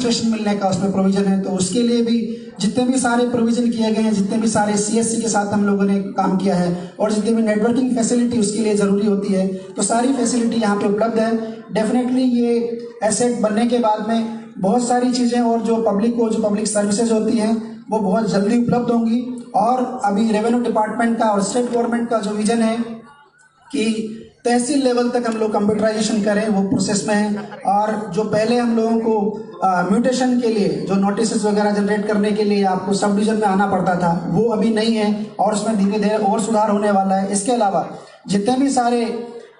Registration मिलने का उसमें प्रोविजन है। तो उसके लिए भी जितने भी सारे प्रोविजन किए गए हैं, जितने भी सारे CSC के साथ हम लोगों ने काम किया है और जितने भी नेटवर्किंग फैसिलिटी उसके लिए ज़रूरी होती है, तो सारी फैसिलिटी यहाँ पे उपलब्ध है। डेफिनेटली ये एसेट बनने के बाद में बहुत सारी चीज़ें और जो पब्लिक को, जो पब्लिक सर्विसेज होती हैं वो बहुत जल्दी उपलब्ध होंगी। और अभी रेवेन्यू डिपार्टमेंट का और स्टेट गवर्नमेंट का जो विजन है कि तहसील लेवल तक हम लोग कंप्यूटराइजेशन करें, वो प्रोसेस में है। और जो पहले हम लोगों को म्यूटेशन के लिए जो नोटिस वगैरह जनरेट करने के लिए आपको सब डिवीजन में आना पड़ता था, वो अभी नहीं है और उसमें धीरे धीरे और सुधार होने वाला है। इसके अलावा जितने भी सारे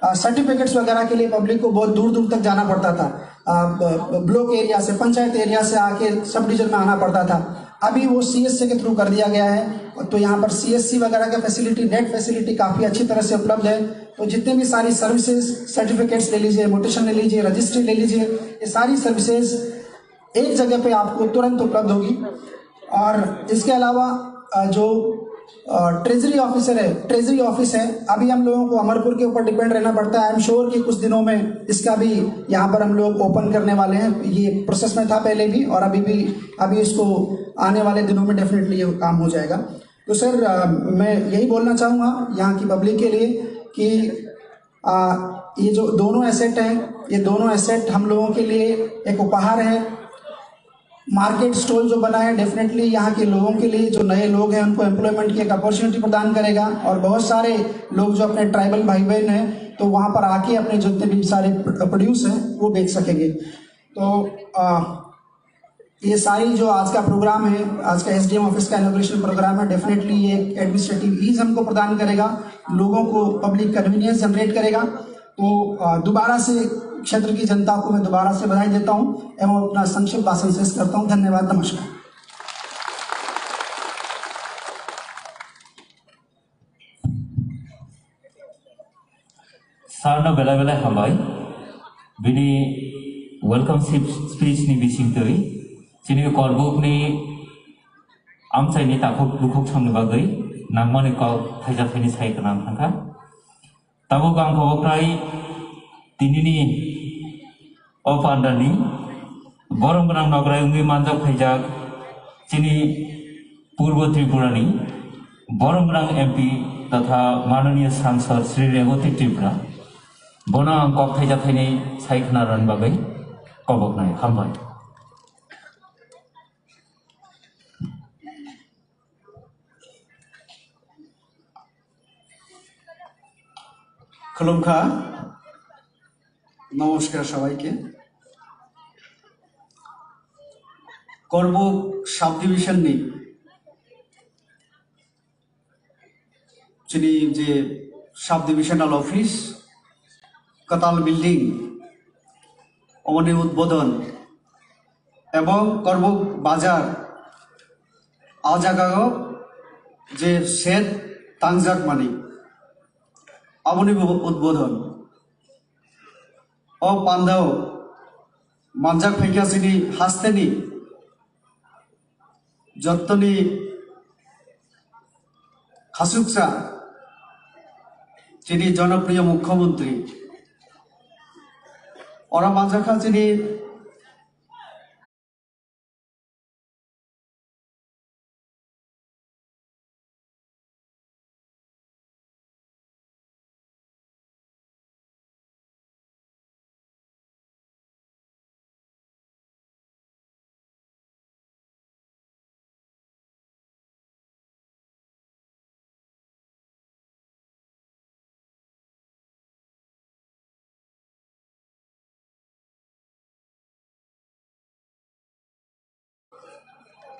सर्टिफिकेट्स वगैरह के लिए पब्लिक को बहुत दूर दूर तक जाना पड़ता था, ब्लॉक एरिया से, पंचायत एरिया से आके सब डिवीजन में आना पड़ता था, अभी वो CSC के थ्रू कर दिया गया है। तो यहाँ पर CSC वगैरह का फैसिलिटी, नेट फैसिलिटी काफ़ी अच्छी तरह से उपलब्ध है। तो जितने भी सारी सर्विसेज, सर्टिफिकेट्स ले लीजिए, म्यूटेशन ले लीजिए, रजिस्ट्री ले लीजिए, ये सारी सर्विसेज एक जगह पे आपको तुरंत उपलब्ध होगी। और इसके अलावा जो ट्रेजरी ऑफिसर है, ट्रेजरी ऑफिस है, अभी हम लोगों को अमरपुर के ऊपर डिपेंड रहना पड़ता है। आई एम श्योर कि कुछ दिनों में इसका भी यहाँ पर हम लोग ओपन करने वाले हैं। ये प्रोसेस में था पहले भी और अभी इसको आने वाले दिनों में डेफिनेटली ये काम हो जाएगा। तो सर मैं यही बोलना चाहूँगा यहाँ की पब्लिक के लिए कि ये जो दोनों एसेट हैं, ये दोनों एसेट हम लोगों के लिए एक उपहार है। मार्केट स्टॉल जो बना है डेफिनेटली यहाँ के लोगों के लिए, जो नए लोग हैं उनको एम्प्लॉयमेंट की एक अपॉर्चुनिटी प्रदान करेगा और बहुत सारे लोग जो अपने ट्राइबल भाई बहन हैं तो वहाँ पर आके अपने जितने भी सारे प्रोड्यूस हैं वो बेच सकेंगे। तो ये सारी जो आज का प्रोग्राम है, आज का SDM ऑफिस का इनॉग्रेशन प्रोग्राम है, डेफिनेटली ये एक एडमिनिस्ट्रेटिव ईज हमको प्रदान करेगा, लोगों को पब्लिक कन्वीनियंस जनरेट करेगा। तो दोबारा से क्षेत्र की जनता को मैं दोबारा से बधाई देता हूं एवं अपना संक्षिप्त भाषण शेष करता हूं। धन्यवाद, नमस्कार। सारनो बेला बेला हामबाय बिनि वेलकम स्पीच नि बिसिंतै चिनि करबुकनि आमचाइनि ताखुक बुकुक समनि बागै नांमानि कौ थाइजाफैनि सायखनाम थांखा ताबो गांखौफ्राय दिनैनि अपान्डानि बरम गोनां नगरायंनि मानजाक फैजाक चिनि पूर्व त्रिपुरानि बरम गोनां MP तथा माननीय सांसद श्री रेवती त्रिपुरा बना अंकक थाइजाफैनि सायखनारन बागै कबकनाय हामबाय। खुलुमखा, नमस्कार सबाइके। करबुक साब डिविजननि जोंनि जे साब डिविजनल अफिस कताल बिल्डिं अमनि उद्बोधन एवं करबुक बाजार आ जायगायाव जे सेट तांजाक मानी अमनि उद्बोधन ओ पांडाव मानजाक फैकासिनी हास्तेनी जत्तनी खासुकसा जिनी जनप्रिय मुख्यमंत्री और मानजाखा जिनी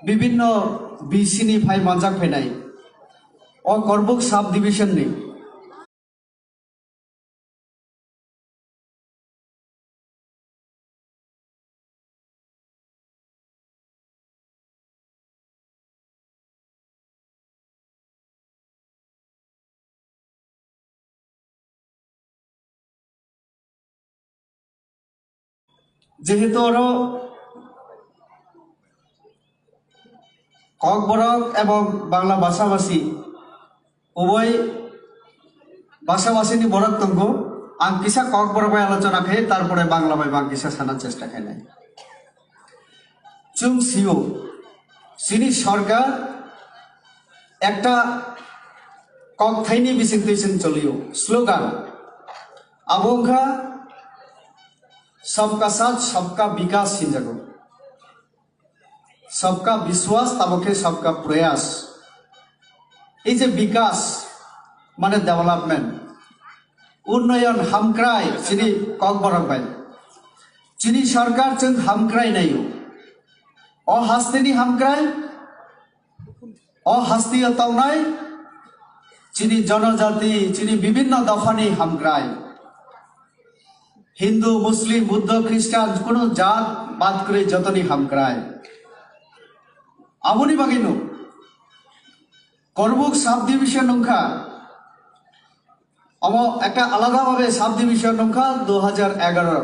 विभिन्न BC फाइ मानजाक फैनाय और करबुक साब डिविजन नि जेहेतु ककबरक एवं बांग्ला भाषाभाषी उभय भाषाभाषी बरक तंगो आं किसा ककबरक आलोचना खे तारपरे बांग्ला बांग किसा साना चेष्टा खाई চুং সিও চিনি সরকার একটা ককথাইনি বিচিং চলিও স্লোগান আবংখা सबका साथ सबका विकास हिंजागो सबका विश्वास ताबके सबका प्रयास এই যে বিকাশ মানে ডেভেলপমেন্ট উন্নয়ন হামক্রাই চিনি কক বরকবাই চিনি সরকার जों হামক্রাই নাইও অ হাস্তিনি হামক্রাই অ হাস্তিয় তাওনাই চিনি জনজাতি চিনি বিভিন্ন দফানি হামক্রাই হিন্দু মুসলিম বুদ্ধ খ্রিস্টান কোনো জাত বাদ করে যতনি হামক্রাই আমনি বাগিনো করবুক সাব ডিভিশন সংখ্যা একটা আলাদাভাবে সাব ডিভিশন সংখ্যা 2011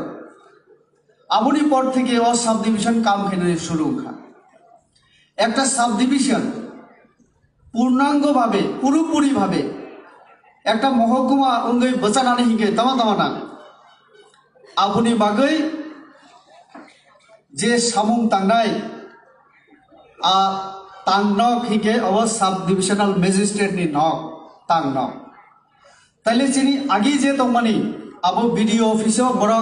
আমনি পর থেকে ও সাব ডিভিশন কাম খেলে শুরু সংখ্যা একটা সাব ডিভিশন পূর্ণাঙ্গভাবে পুরোপুরিভাবে একটা মহকুমা অঙ্গই বচানানি হিগে তামা তামা না আপনি বাগৈ যে সামুং তাংনাই তাংনক হিগে অব সাব ডিভিশনাল ম্যাজিস্ট্রেট নি নক তাংনক তাইলে চিনি আগে যে তংমানি আবো বিডিও অফিসও বড়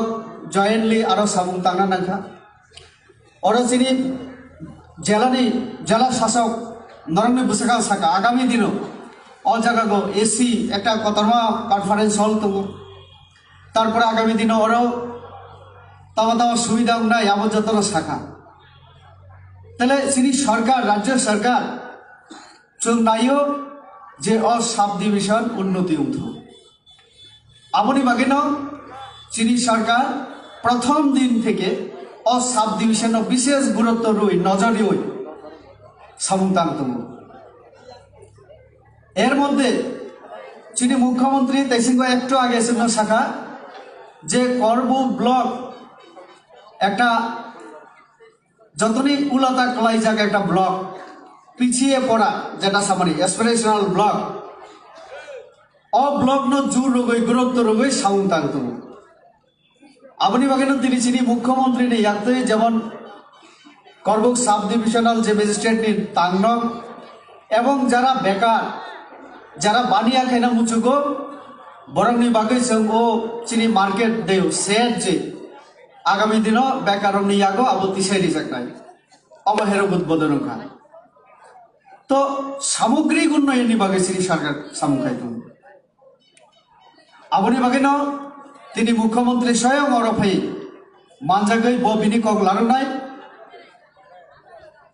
জয়েন্টলি আরো সামুং তাংনা নাখা ওরা চিনি জেলা শাসক নরেন্দ্র বুসাকা সাকা আগামী দিনও অ জায়গা এসি একটা কতরমা কনফারেন্স হল তবু তারপরে আগামী দিনে ওরাও তাওয়া তাওয়া সুবিধা নাই আবদ্ধতর শাখা তাহলে চিনি সরকার রাজ্য সরকার চোখ নাইও যে অ সাব ডিভিশন উন্নতি উঠ আপনি বাগিন চিনি সরকার প্রথম দিন থেকে অ সাব ডিভিশন বিশেষ গুরুত্ব রই নজরি ওই সমুদান্তম এর মধ্যে চিনি মুখ্যমন্ত্রী তেসিংহ একটু আগে এসেছিল শাখা যে করবুক ব্লক একটা যতনি উলাতা কলাই জায়গা একটা ব্লক পিছিয়ে পড়া যেটা সামারি এসপিরেশনাল ব্লক অ ব্লক ন জু রোগই গুরুত্ব রোগই সাউন্তান্তম আপনি বাগেন তিনি চিনি মুখ্যমন্ত্রী নেই ইয়াতে যেমন করবুক সাব ডিভিশনাল যে ম্যাজিস্ট্রেট নি তাংনক এবং যারা বেকার যারা বানিয়া খাইনা মুচুগো বরংনি বাগৈ जों ও চিনি মার্কেট দেও সেট যে আগামী দিনও বেকারং নিয়াগো আবো তিসাইনি জাকনাই অবহেরক উদ্বোধন খা তো সামগ্রিক উন্নয়ননি বাগৈ চিনি সরকার সামুখাইতো আপনি বাগেন তিনি মুখ্যমন্ত্রী স্বয়ং অরফাই মানজাগৈ ব বিনি কক লারনাই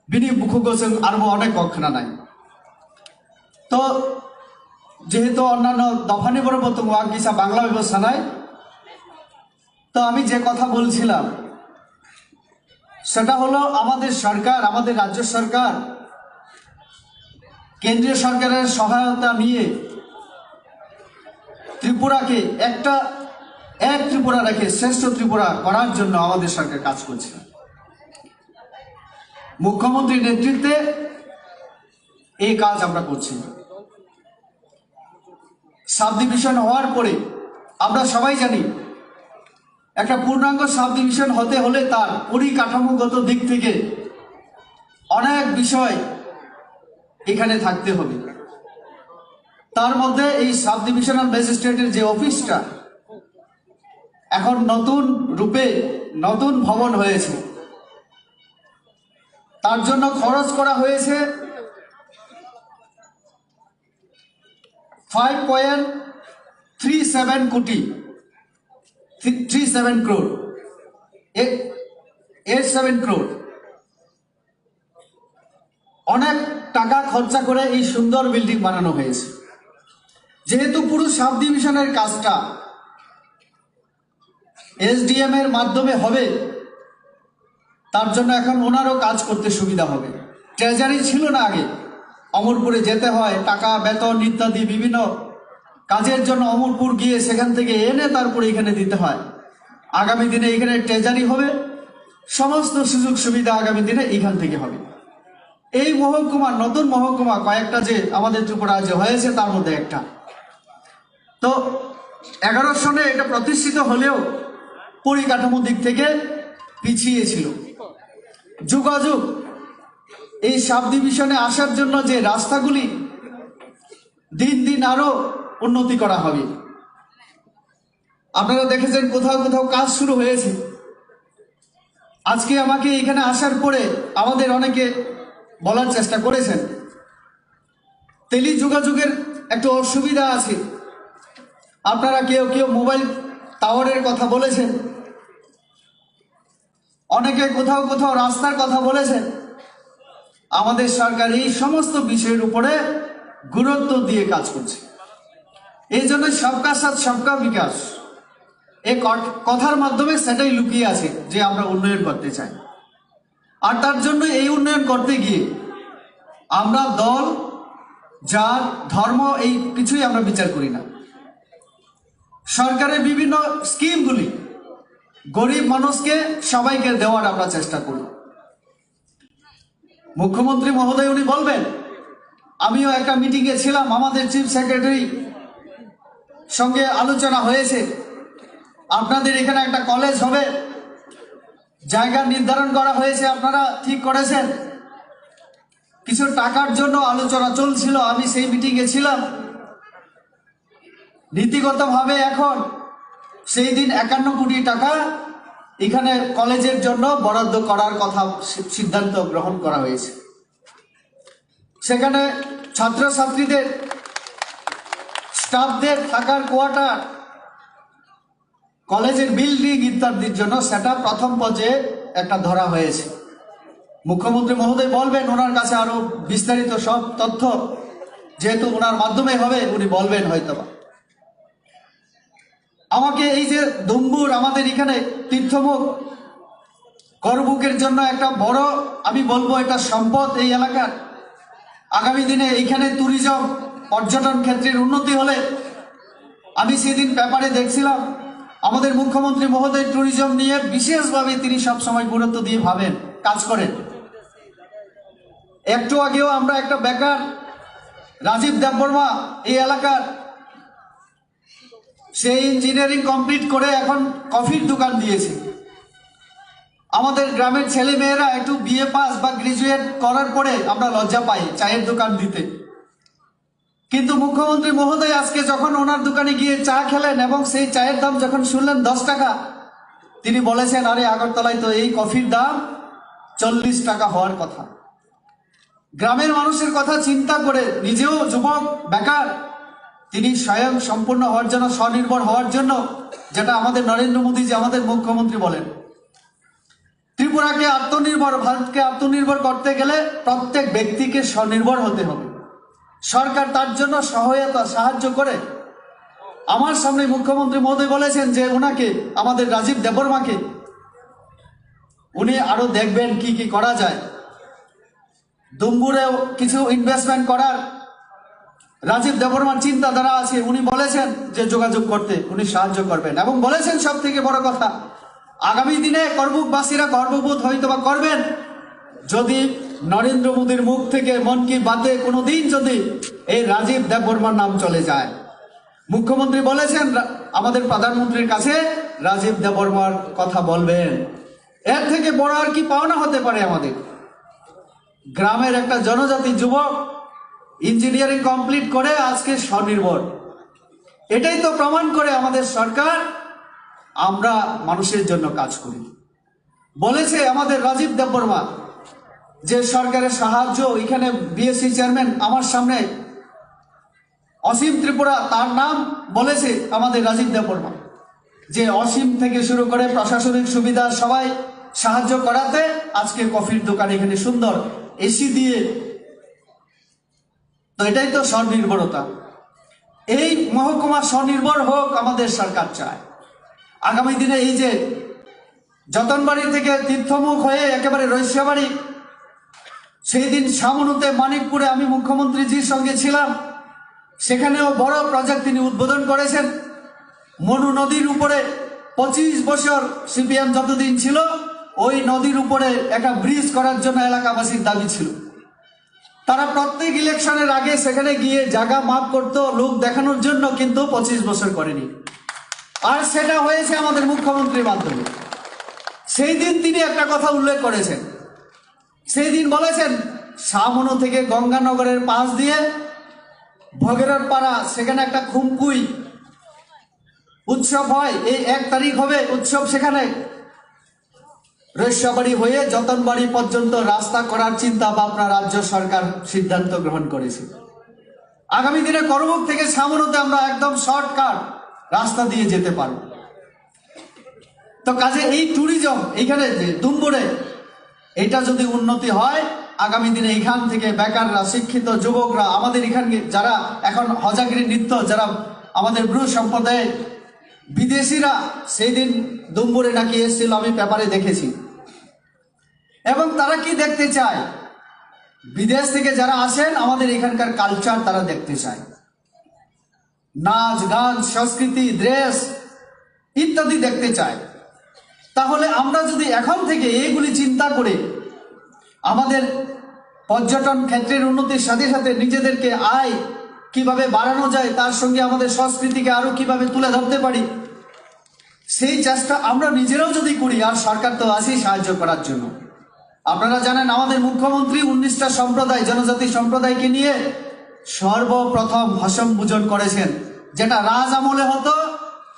বিনি মুখগো जों আরবো অনেক কক্ষনা নাই তো যেহেতু অন্যান্য দফানি বড় বর্তমান ওয়াকিসা বাংলা ব্যবস্থা নাই তো আমি যে কথা বলছিলাম সেটা হলো আমাদের সরকার আমাদের রাজ্য সরকার কেন্দ্রীয় সরকারের সহায়তা নিয়ে ত্রিপুরাকে এক ত্রিপুরা রেখে শ্রেষ্ঠ ত্রিপুরা করার জন্য আমাদের সরকার কাজ করছে মুখ্যমন্ত্রীর নেতৃত্বে এই কাজ আমরা করছি সাব ডিভিশন হওয়ার পরে আমরা সবাই জানি একটা পূর্ণাঙ্গ সাব ডিভিশন হতে হলে তার পরিকাঠামোগত দিক থেকে অনেক বিষয় এখানে থাকতে হবে তার মধ্যে এই সাব ডিভিশনাল ম্যাজিস্ট্রেটের যে অফিসটা এখন নতুন রূপে নতুন ভবন হয়েছে তার জন্য খরচ করা হয়েছে 5.37 কোটি 37 crore 87 crore অনেক টাকা খরচা করে এই সুন্দর বিল্ডিং বানানো হয়েছে যেহেতু পুরো সাব ডিভিশনের কাজটা এসডিএম এর মাধ্যমে হবে তার জন্য এখন ওনারও কাজ করতে সুবিধা হবে ট্রেজারি ছিল না আগে অমরপুরে যেতে হয় টাকা বেতন ইত্যাদি বিভিন্ন কাজের জন্য অমরপুর গিয়ে সেখান থেকে এনে তারপরে এখানে দিতে হয় আগামী দিনে এখানে ট্রেজারি হবে সমস্ত সুযোগ সুবিধা আগামী দিনে এখান থেকে হবে এই মহকুমা নতুন মহকুমা কয়েকটা যে আমাদের ত্রিপুরা যে হয়েছে তার মধ্যে একটা তো 11 সনে এটা প্রতিষ্ঠিত হলেও পরিকাঠামো দিক থেকে পিছিয়ে ছিল যোগাযোগ এই সাব ডিভিশনে আসার জন্য যে রাস্তাগুলি দিন দিন আরো উন্নতি করা হবে। আপনারা দেখেছেন কোথাও কোথাও কাজ শুরু হয়েছে। আজকে আমাকে এখানে আসার পরে আমাদের অনেকে বলার চেষ্টা করেছেন টেলি যোগাযোগের একটু অসুবিধা আছে। আপনারা কেউ কেউ মোবাইল টাওয়ারের কথা বলেছেন, অনেকে কোথাও কোথাও রাস্তার কথা বলেছেন। আমাদের সরকার এই সমস্ত বিষয়ের উপরে গুরুত্ব দিয়ে কাজ করছে। এই জন্য সবকা সাথ সবকা বিকাশ এই কথার মাধ্যমে সেটাই লুকিয়ে আছে যে আমরা উন্নয়ন করতে চাই। আর তার জন্য এই উন্নয়ন করতে গিয়ে আমরা দল, জাত, ধর্ম এই কিছুই আমরা বিচার করি না। সরকারের বিভিন্ন স্কিমগুলি গরিব মানুষকে সবাইকে দেওয়ার আমরা চেষ্টা করি। মুখ্যমন্ত্রী মহোদয় উনি বলবেন, আমিও একটা মিটিংয়ে ছিলাম, আমাদের চিফ সেক্রেটারি সঙ্গে আলোচনা হয়েছে, আপনাদের এখানে একটা কলেজ হবে, জায়গা নির্ধারণ করা হয়েছে, আপনারা ঠিক করেছেন। কিছু টাকার জন্য আলোচনা চলছিল, আমি সেই মিটিংয়ে ছিলাম। নীতিগতভাবে এখন সেই দিন 51 কোটি টাকা এখানে কলেজের জন্য বরাদ্দ করার কথা সিদ্ধান্ত গ্রহণ করা হয়েছে। সেখানে ছাত্রছাত্রীদের, স্টাফদের থাকার কোয়ার্টার, কলেজের বিল্ডিং ইত্যাদির জন্য সেটা প্রথম পর্যায়ে একটা ধরা হয়েছে। মুখ্যমন্ত্রী মহোদয় বলবেন, ওনার কাছে আরো বিস্তারিত সব তথ্য যেহেতু ওনার মাধ্যমে হবে উনি বলবেন হয়তোবা। আমাকে এই যে ডুম্বুর আমাদের এখানে তীর্থমুখ করবুকের জন্য একটা বড়, আমি বলবো এটা সম্পদ এই এলাকার। আগামী দিনে এইখানে ট্যুরিজম পর্যটন ক্ষেত্রের উন্নতি হলে, আমি সেদিন পেপারে দেখছিলাম আমাদের মুখ্যমন্ত্রী মহোদয় ট্যুরিজম নিয়ে বিশেষভাবে তিনি সবসময় গুরুত্ব দিয়ে ভাবেন, কাজ করেন। একটু আগেও আমরা একটা বেকার রাজীব দেববর্মা এই এলাকার, সে ইঞ্জিনিয়ারিং কমপ্লিট করে এখন কফির দোকান দিয়েছে। আমাদের গ্রামের ছেলে মেয়েরা একটু বিএ পাস বা গ্রাজুয়েট করার পরে আমরা লজ্জা পাই চায়ের দোকান দিতে। কিন্তু মুখ্যমন্ত্রী মহোদয় আজকে যখন ওনার দোকানে গিয়ে চা খেলেন এবং সেই চায়ের দাম যখন শুনলেন 10 টাকা, তিনি বলেছেন, আরে আগরতলায় তো এই কফির দাম 40 টাকা হওয়ার কথা। গ্রামের মানুষের কথা চিন্তা করে নিজেও যুবক বেকার, তিনি স্বয়ং সম্পূর্ণ হওয়ার জন্য, স্বনির্ভর হওয়ার জন্য, যেটা আমাদের নরেন্দ্র মোদীজি আমাদের মুখ্যমন্ত্রী বলেন, ত্রিপুরাকে আত্মনির্ভর, ভারতকে আত্মনির্ভর করতে গেলে প্রত্যেক ব্যক্তিকে স্বনির্ভর হতে হবে। সরকার তার জন্য সহায়তা সাহায্য করে। আমার সামনে মুখ্যমন্ত্রী মহোদয় বলেছেন যে ওনাকে, আমাদের রাজীব দেববর্মাকে, উনি আরো দেখবেন কি কি করা যায়। ডুম্বুরেও কিছু ইনভেস্টমেন্ট করার রাজীব দেববর্মার চিন্তাধারা আছে। উনি বলেছেন যে যোগাযোগ করতে উনি সাহায্য করবেন এবং বলেছেন সব থেকে বড় কথা, আগামী দিনে করবুকবাসীরা গর্ববোধ হয়তোবা করবেন যদি নরেন্দ্র মোদীর মুখ থেকে মন কি বাতে কোনোদিন যদি এই রাজীব দেববর্মার নাম চলে যায়। মুখ্যমন্ত্রী বলেছেন আমাদের প্রধানমন্ত্রীর কাছে রাজীব দেববর্মার কথা বলবেন। এর থেকে বড় আর কি পাওনা হতে পারে আমাদের? গ্রামের একটা জনজাতি যুবক ইঞ্জিনিয়ারিং কমপ্লিট করে আজকে স্বনির্ভর। এটাই তো প্রমাণ করে আমাদের সরকার আমরা মানুষের জন্য কাজ করি। বলেছে আমাদের রাজীব দেববর্মা যে সরকারের সাহায্য, এখানে বিএসসি চেয়ারম্যান আমার সামনে অসীম ত্রিপুরা, তার নাম বলেছে আমাদের রাজীব দেববর্মা, যে অসীম থেকে শুরু করে প্রশাসনিক সুবিধা সবাই সাহায্য করাতে আজকে কফির দোকান এখানে সুন্দর এসি দিয়ে। তো এটাই তো স্বনির্ভরতা। এই মহকুমা স্বনির্ভর হোক আমাদের সরকার চায়। আগামী দিনে এই যে যতনবাড়ি থেকে তীর্থমুখ হয়ে একেবারে রৈশ্যাবাড়ি, সেই দিন সামনুতে মানিকপুরে আমি মুখ্যমন্ত্রীজির সঙ্গে ছিলাম, সেখানেও বড় প্রজেক্ট তিনি উদ্বোধন করেছেন। মনু নদীর উপরে 25 বছর সিপিএম যতদিন ছিল, ওই নদীর উপরে একটা ব্রিজ করার জন্য এলাকাবাসীর দাবি ছিল। তারা প্রত্যেক ইলেকশনের আগে সেখানে গিয়ে জায়গা মাপ করতো লোক দেখানোর জন্য, কিন্তু 25 বছর করেনি। আর সেটা হয়েছে আমাদের মুখ্যমন্ত্রীর মাধ্যমে। সেই দিন তিনি একটা কথা উল্লেখ করেছেন সেই দিন বলেছেন সামনো থেকে গঙ্গানগরের পাশ দিয়ে ভগেরর পাড়া, সেখানে একটা খুমকুই উৎসব হয়, এই 1 তারিখ হবে উৎসব। সেখানে রৈস্যবাড়ি হয়ে যতনবাড়ি পর্যন্ত রাস্তা করার চিন্তা ভাবনা রাজ্য সরকার সিদ্ধান্ত গ্রহণ করেছে। আগামী দিনে করবুক থেকে সামনোতে আমরা একদম শর্টকাট রাস্তা দিয়ে যেতে পারব। তো কাজে এই ট্যুরিজম এইখানে যে দুম্বুরে, এটা যদি উন্নতি হয়, আগামী দিনে এখান থেকে বেকাররা, শিক্ষিত যুবকরা, আমাদের এখানে যারা এখন হজাগিরি নৃত্য, যারা আমাদের ব্রু সম্প্রদায়ে বিদেশিরা সেই দিন দুম্বুরে নাকি এসেছিল, আমি পেপারে দেখেছি। এবং তারা কি দেখতে চায়, বিদেশ থেকে যারা আসেন আমাদের এখানকার কালচার তারা দেখতে চায়, নাচ গান, সংস্কৃতি, ড্রেস ইত্যাদি দেখতে চায়। তাহলে আমরা যদি এখন থেকে এইগুলি চিন্তা করে আমাদের পর্যটন ক্ষেত্রের উন্নতির সাথে সাথে নিজেদেরকে আয় কিভাবে বাড়ানো যায়, তার সঙ্গে আমাদের সংস্কৃতিকে আরো কিভাবে তুলে ধরতে পারি, সেই চেষ্টা আমরা নিজেরাও যদি করি, আর সরকার তো আছেই সাহায্য করার জন্য। আপনারা জানেন আমাদের মুখ্যমন্ত্রী 19টা সম্প্রদায়, জনজাতি সম্প্রদায়কে নিয়ে সর্বপ্রথম হসম পূজন করেছেন, যেটা রাজ আমলে হতো।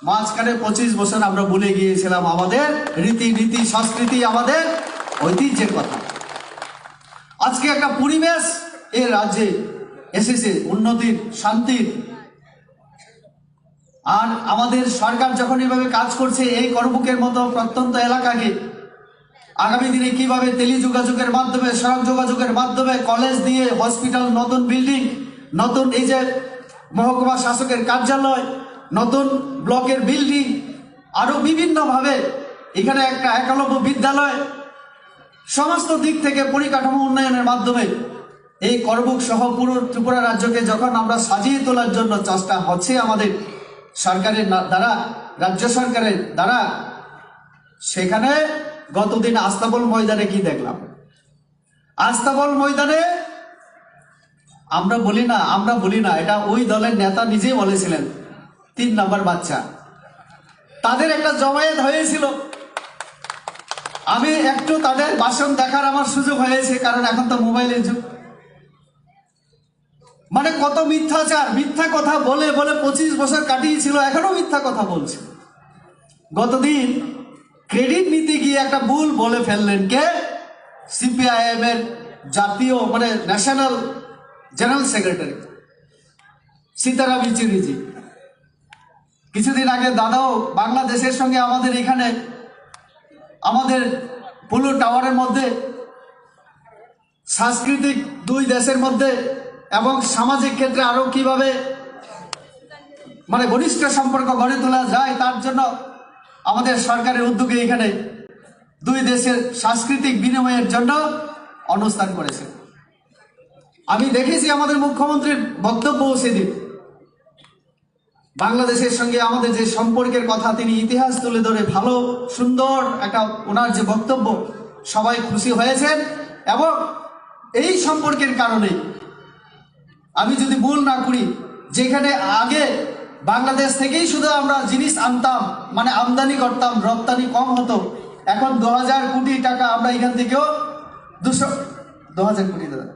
মাঝখানে 25 বছর আমরা ভুলে গিয়েছিলাম আমাদের রীতিনীতি, সংস্কৃতি, আমাদের ঐতিহ্যের কথা। আজকে একটা পরিবেশ এই রাজ্যে এসেছে উন্নতির, শান্তির। আর আমাদের সরকার যখন এভাবে কাজ করছে এই করবুকের মতো প্রত্যন্ত এলাকাকে আগামী দিনে কিভাবে টেলি যোগাযোগের মাধ্যমে, সড়ক যোগাযোগের মাধ্যমে, কলেজ দিয়ে, হসপিটাল, নতুন বিল্ডিং, নতুন এই যে মহকুমা শাসকের কার্যালয়, নতুন ব্লকের বিল্ডিং, আরো বিভিন্নভাবে এখানে একটা একলব্য বিদ্যালয়, সমস্ত দিক থেকে পরিকাঠামো উন্নয়নের মাধ্যমে এই করবুক সহ পুরো ত্রিপুরা রাজ্যকে যখন আমরা সাজিয়ে তোলার জন্য চেষ্টা হচ্ছে আমাদের সরকারের দ্বারা, রাজ্য সরকারের দ্বারা, সেখানে গতদিন আস্তাবল ময়দানে কি দেখলাম। আস্তাবল ময়দানে আমরা বলি না, এটা ওই দলের নেতা নিজেই বলেছিলেন, 3 নম্বর বাচ্চা, তাদের একটা জমায়েত হয়েছিল। আমি একটু তাদের ভাষণ দেখার আমার সুযোগ হয়েছে, কারণ এখন তো মোবাইলের যুগ। মানে কত মিথ্যাচার, মিথ্যা কথা বলে বলে 25 বছর কাটিয়েছিল, এখনো মিথ্যা কথা বলছে। গতদিন ক্রেডিট নিতে গিয়ে একটা ভুল বলে ফেললেন কে, সিপিআইএম এর জাতীয় মানে ন্যাশনাল জেনারেল সেক্রেটারি সীতারাম ইয়েচুরিজি। কিছুদিন আগে দাদাও বাংলাদেশের সঙ্গে আমাদের এখানে আমাদের পুলু টাওয়ারের মধ্যে সাংস্কৃতিক 2 দেশের মধ্যে এবং সামাজিক ক্ষেত্রে আরো কিভাবে মানে ঘনিষ্ঠ সম্পর্ক গড়ে তোলা যায়, তার জন্য আমাদের সরকারের উদ্যোগে এখানে 2 দেশের সাংস্কৃতিক বিনিময়ের জন্য অনুষ্ঠান করেছে। আমি দেখেছি আমাদের মুখ্যমন্ত্রীর বক্তব্য সেদিন, বাংলাদেশের সঙ্গে আমাদের যে সম্পর্কের কথা তিনি ইতিহাস তুলে ধরে ভালো সুন্দর একটা ওনার যে বক্তব্য, সবাই খুশি হয়েছেন। এবং এই সম্পর্কের কারণে আমি যদি ভুল না করি, যেখানে আগে বাংলাদেশ থেকেই শুধু আমরা জিনিস আনতাম, মানে আমদানি করতাম, রপ্তানি কম হতো, এখন 2000 কোটি টাকা আমরা এখান থেকেও 2000 কোটি দাদা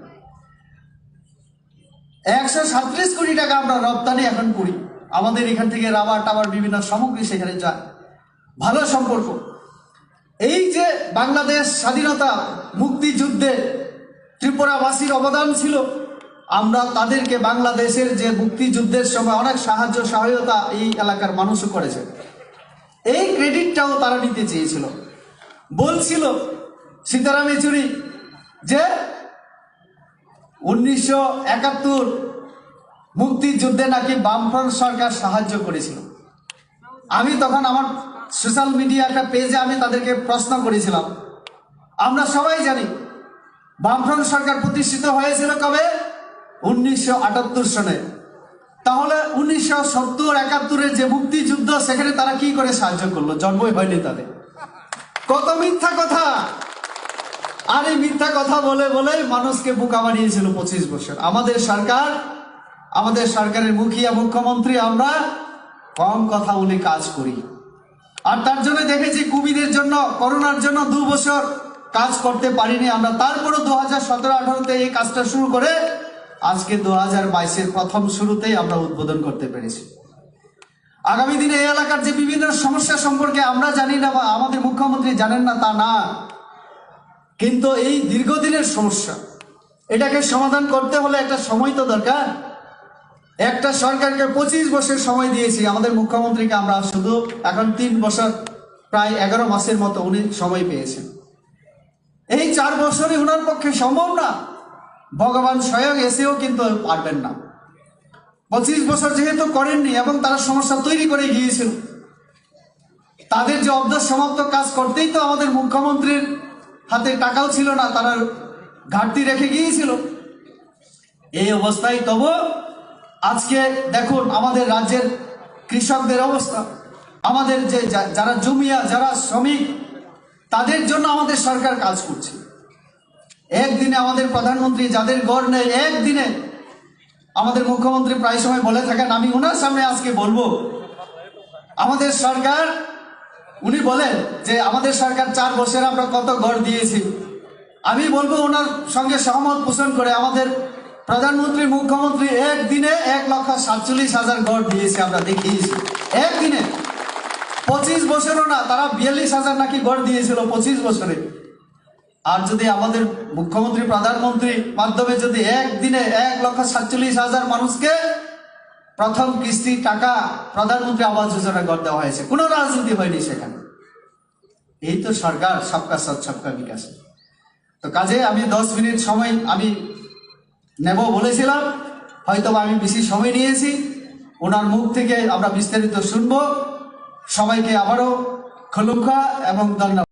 137 কোটি টাকা আমরা রপ্তানি এখন করি। আমাদের এখান থেকে রাবার টাবার বিভিন্ন সামগ্রী সেখানে যায়, ভালো সম্পর্ক। এই যে বাংলাদেশ স্বাধীনতা মুক্তিযুদ্ধে ত্রিপুরাবাসীর অবদান ছিল, আমরা তাদেরকে বাংলাদেশের যে মুক্তিযুদ্ধের সময় অনেক সাহায্য সহায়তা এই এলাকার মানুষও করেছে, এই ক্রেডিটটাও তারা নিতে চেয়েছিল। বলছিল সীতারাম ইয়েচুরি যে 1971 মুক্তিযুদ্ধে নাকি বামফ্রন্ট সরকার সাহায্য করেছিল। আমি তখন আমার সোশ্যাল মিডিয়া একটা পেজে আমি তাদেরকে প্রশ্ন করেছিলাম, আমরা সবাই জানি বামফ্রন্ট সরকার প্রতিষ্ঠিত হয়েছিল কবে, 1978 সনে। তাহলে 1970-71 যে মুক্তিযুদ্ধ, সেখানে তারা কি করে সাহায্য করলো? জন্মই হয়নি তাদের। কত মিথ্যা কথা! আর এই মিথ্যা কথা বলে বলে মানুষকে বোকা বানিয়েছিল 25 বছর। আমাদের সরকার, আমাদের সরকারের মুখিয়া মুখ্যমন্ত্রী, আমরা কম কথা বলে কাজ করি। আর তার জন্য দেখেছি কোভিডের জন্য, করোনার জন্য 2 বছর কাজ করতে পারিনি আমরা, তারপরও 2017-18-তে এই কাজটা শুরু করে আজকে 2022-এর প্রথম শুরুতেই আমরা উদ্বোধন করতে পেরেছি। আগামী দিনে এই এলাকার যে বিভিন্ন সমস্যা সম্পর্কে আমরা জানি না বা আমাদের মুখ্যমন্ত্রী জানেন না তা না, কিন্তু এই দীর্ঘদিনের সমস্যা, এটাকে সমাধান করতে হলে একটা সময় তো দরকার। একটা সরকারকে 25 বছর সময় দিয়েছি, আমাদের মুখ্যমন্ত্রীকে আমরা শুধু এখন 3 বছর প্রায় 11 মাসের মতো উনি সময় পেয়েছেন। এই 4 বছরই ওনার পক্ষে সম্ভব না, ভগবান স্বয়ং এসেও কিন্তু পারবেন না। 25 বছর যেহেতু করেননি এবং তারা সমস্যা তৈরি করে গিয়েছিল, তাদের যে অবদান সমাপ্ত কাজ করতেই তো আমাদের মুখ্যমন্ত্রীর হাতে টাকাও ছিল না, তারা ঘাটতি রেখে গিয়েছিল। এই অবস্থায় তবু আজকে দেখুন আমাদের রাজ্যের কৃষকদের অবস্থা, আমাদের যে যারা জমিয়া, যারা শ্রমিক, তাদের জন্য আমাদের সরকার কাজ করছে। একদিনে আমাদের প্রধানমন্ত্রী যাদের গড় নেই, একদিনে আমাদের মুখ্যমন্ত্রী প্রায় সময় বলে থাকেন, আমি ওনার সামনে আজকে বলবো, আমাদের সরকার, উনি বলেন যে আমাদের সরকার 4 বছরে আমরা কত গড় দিয়েছি। আমি বলবো ওনার সঙ্গে সহমত পোষণ করে আমাদের প্রধানমন্ত্রী, মুখ্যমন্ত্রী একদিনে 1,47,000 গড় দিয়েছে, আমরা দেখিয়েছি একদিনে। 25 বছরও না, তারা 42,000 নাকি গড় দিয়েছিল 25 বছরে। আর যদি আমাদের মুখ্যমন্ত্রী, প্রধানমন্ত্রী মাধ্যমে যদি একদিনে 1,47,000 মানুষকে প্রথম কিস্তি টাকা প্রধানমন্ত্রী আবাস যোজনা গড় দেওয়া হয়েছে, কোনো রাজনীতি হয়নি সেখানে। এই তো সরকার, সবকা সাথ সবকা বিকাশ। তো কাজে আমি 10 মিনিট সময় আমি নেব বলেছিলাম, হয়তো আমি বেশি সময় নিয়েছি। ওনার মুখ থেকে আমরা বিস্তারিত শুনবো। সবাইকে আবারও খুলুমখা এবং ধন্যবাদ।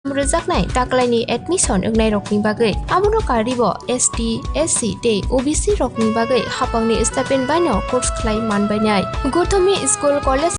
रोजाकनाय टाक्लाइनि एडमिशन ओंनाय रकनि बागै आमोनो कारिबो ST SC ते OBC रकनि बागै हापांनि स्टाइपेन्ड बायनो कोर्स खालाय मानबायनाय गौतमी स्कुल कलेज